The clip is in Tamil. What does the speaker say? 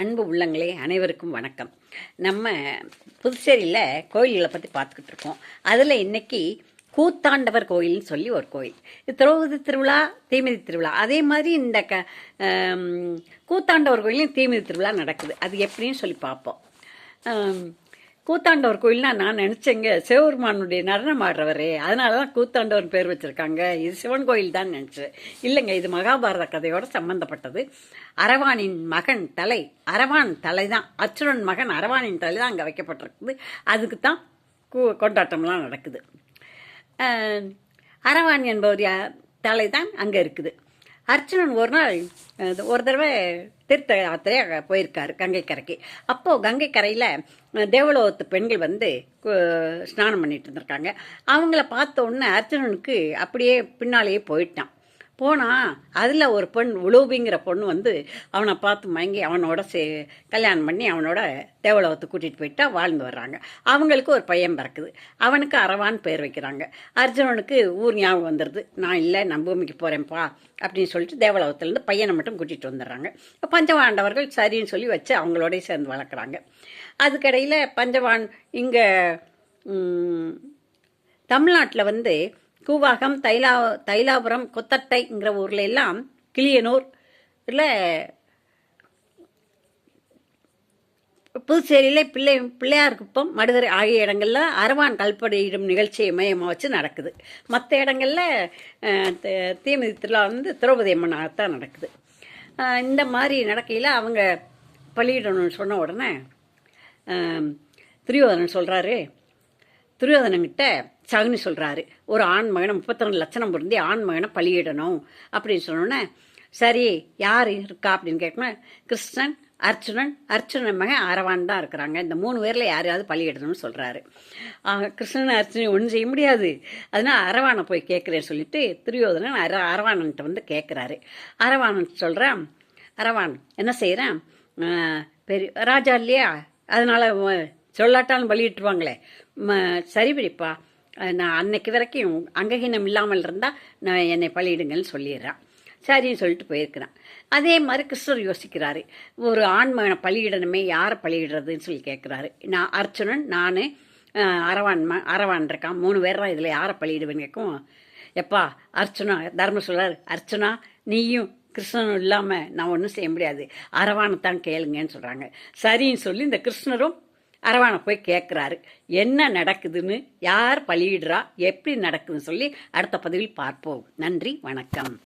அன்பு உள்ளங்களே அனைவருக்கும் வணக்கம். நம்ம புதுச்சேரியில் கோயில்களை பற்றி பார்த்துக்கிட்டு இருக்கோம். அதில் இன்னைக்கு கூத்தாண்டவர் கோயில்னு சொல்லி ஒரு கோயில். திரௌபதி திருவிழா, தீமிதி திருவிழா, அதே மாதிரி இந்த கூத்தாண்டவர் கோயிலையும் தீமிதி திருவிழா நடக்குது. அது எப்படின்னு சொல்லி பார்ப்போம். கூத்தாண்டவர் கோயில்னா நான் நினச்சேங்க சிவபெருமானுடைய நடனம் ஆடுறவரே, அதனால தான் கூத்தாண்டவர் பேர் வச்சுருக்காங்க, இது சிவன் கோயில் தான் நினச்சேன். இல்லைங்க, இது மகாபாரத கதையோடு சம்மந்தப்பட்டது. அரவானின் மகன் தலை, அரவான் தலை தான், அச்சுரன் மகன் அரவானின் தலை தான் அங்கே வைக்கப்பட்டிருக்குது. அதுக்கு தான் கொண்டாட்டம்லாம் நடக்குது. அரவான் என்பவர் தலை தான் அங்கே இருக்குது. அர்ச்சுனன் ஒரு நாள் ஒரு தடவை தீர்த்த யாத்திரையாக போயிருக்காரு கங்கை கரைக்கு. அப்போது கங்கை கரையில் தேவலோகத்து பெண்கள் வந்து ஸ்நானம் பண்ணிட்டு இருந்திருக்காங்க. அவங்கள பார்த்த உடனே அர்ச்சுனனுக்கு அப்படியே பின்னாலேயே போயிட்டான். போனால் அதில் ஒரு பெண் உலூபிங்கிற பொண்ணு வந்து அவனை பார்த்து மயங்கி அவனோட கல்யாணம் பண்ணி அவனோட தேவலோகத்தை கூட்டிகிட்டு போயிட்டா வாழ்ந்து வர்றாங்க. அவங்களுக்கு ஒரு பையன் பிறக்குது. அவனுக்கு அரவான் பேர் வைக்கிறாங்க. அர்ஜுனனுக்கு ஊர் ஞாபகம் வந்துடுது. நான் இல்லை, நான் பூமிக்கு போகிறேன்ப்பா அப்படின்னு சொல்லிட்டு தேவலோகத்துலேருந்து பையனை மட்டும் கூட்டிகிட்டு வந்துடுறாங்க. பஞ்சபாண்டவர்கள் சரின்னு சொல்லி வச்சு அவங்களோடய சேர்ந்து வளர்க்குறாங்க. அதுக்கடையில் பஞ்சபான் இங்கே தமிழ்நாட்டில் வந்து கூவாகம், தைலாபுரம், கொத்தட்டைங்கிற ஊரில் எல்லாம், கிளியனூர் இல்லை புதுச்சேரியில் பிள்ளையார்குப்பம், மடுகரை ஆகிய இடங்கள்ல அரவான் கல்படியிடும் நிகழ்ச்சியை மையமாக வச்சு நடக்குது. மற்ற இடங்களில் தீமிதி திருவிழா வந்து திரௌபதி அம்மனாகத்தான் நடக்குது. இந்த மாதிரி நடக்கையில் அவங்க பலியிடணும்னு சொன்ன உடனே துரியோதனன் சொல்கிறாரு, துரியோதனங்கிட்ட சகுனி சொல்கிறாரு, ஒரு ஆண் மகனை 32 லட்சணம் பொருந்தி ஆண் மகனை பலியிடணும் அப்படின்னு சொன்னோன்னே, சரி யார் இருக்கா அப்படின்னு கேட்கணும். கிருஷ்ணன், அர்ச்சுனன் மகன் அரவான் தான் இருக்கிறாங்க. இந்த 3 பேரில் யாரையாவது பலியிடணும்னு சொல்கிறாரு. கிருஷ்ணன் அர்ச்சுனன் ஒன்றும் செய்ய முடியாது, அதனால் அரவானை போய் கேட்குறேன்னு சொல்லிட்டு துரியோதனன் அரவானன்ட்ட வந்து கேட்குறாரு. அரவானன் சொல்கிறான், அரவான் என்ன செய்கிறேன், பெரிய ராஜா இல்லையா, அதனால் சொல்லாட்டாலும் பலியிட்டுருவாங்களே, சரி பிடிப்பா, நான் அன்னைக்கு வரைக்கும் அங்ககீனம் இல்லாமல் இருந்தால் நான் என்னை பலியிடுங்கன்னு சொல்லிடுறான். சரின்னு சொல்லிட்டு போயிருக்கிறான். அதே மாதிரி கிருஷ்ணர் யோசிக்கிறாரு, ஒரு ஆண்மகனை பலியிடணுமே, யாரை பலியிடுறதுன்னு சொல்லி கேட்குறாரு. நான் அர்ச்சுனன், நான் அரவான் இருக்கான், 3 பேர் தான், இதில் யாரை பலியிடுவேன்னு கேட்கும். எப்பா அர்ச்சுனா, தர்மம் சொல்கிறார், அர்ச்சுனா நீயும் கிருஷ்ணனும் இல்லாமல் நான் ஒன்றும் செய்ய முடியாது, அரவானைத்தான் கேளுங்கன்னு சொல்கிறாங்க. சரின்னு சொல்லி இந்த கிருஷ்ணரும் அரவானை போய் கேட்குறாரு, என்ன நடக்குதுன்னு, யார் பலியிடுறா, எப்படி நடக்குதுன்னு சொல்லி அடுத்த பதிவில் பார்ப்போம். நன்றி, வணக்கம்.